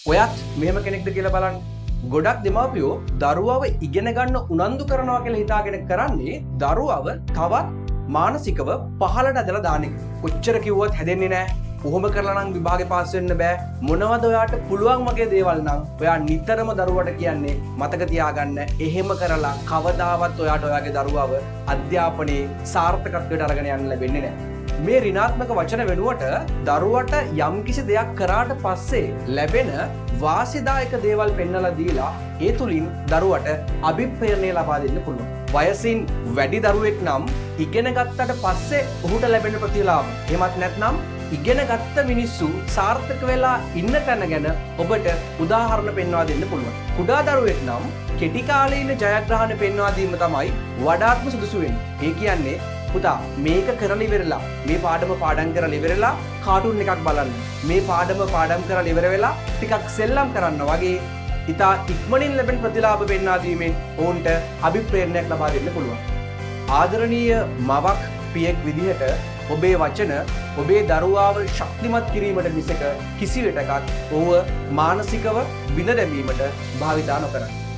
ඔයත් මෙහෙම කෙනෙක්ද කියලා බලන්න. ගොඩක් දෙමාපියෝ දරුවව ඉගෙන ගන්න උනන්දු කරනවා කියලා හිතාගෙන කරන්නේ දරුවව තවත් මානසිකව පහළට ඇදලා දාන එක. කොච්චර කිව්වත් හැදෙන්නේ නැහැ. කොහොම කරලා නම් විභාගේ පාස් වෙන්න බෑ. මොනවද ඔයාට පුළුවන් වගේ දේවල් නම් ඔයා නිතරම දරුවට කියන්නේ මතක තියාගන්න. එහෙම කරලා කවදාවත් ඔයාට ඔයාගේ දරුවව අධ්‍යාපනයේ සාර්ථකත්වයට අරගෙන යන්න ලැබෙන්නේ නැහැ. මේ ඍණාත්මක වචන වෙනුවට දරුවට යම්කිසි දෙයක් කරාට පස්සේ ලැබෙන වාසිදායක දේවල් පෙන්වලා දීලා ඒ තුලින් දරුවට අභිප්‍රේරණය ලබා දෙන්න පුළුවන්. වයසින් වැඩි දරුවෙක් නම් ඉගෙන ගත්තට පස්සේ ඔහුට ලැබෙන ප්‍රතිලාභ. එහෙමත් නැත්නම් ඉගෙන ගත්ත මිනිස්සු සාර්ථක වෙලා ඉන්න තැන ගැන ඔබට උදාහරණ පෙන්වා දෙන්න පුළුවන්. කුඩා දරුවෙක් නම් කෙටි කාලීන ජයග්‍රහණ පෙන්වා දීම තමයි වඩාත්ම සුදුසු වෙන්නේ. ඒ කියන්නේ පුතා මේක කරලා ඉවරලා මේ පාඩම් කරලා ඉවරලා කාටුන් එකක් බලන්න. මේ පාඩම් කරලා ඉවර වෙලා ටිකක් සෙල්ලම් කරන්න වගේ ඉතා ඉක්මනින් ලැබෙන ප්‍රතිලාභ පෙන්වා දීමෙන් ඔවුන්ට අභිප්‍රේරණයක් ලබා දෙන්න පුළුවන්. ආදරණීය මවක් පියෙක් විදිහට ඔබේ වචන ඔබේ දරුවාව ශක්තිමත් කිරීමට මිසක කිසිවිටකත් ඔහුව මානසිකව බිඳ දැමීමට භාවිතා නොකරන්න.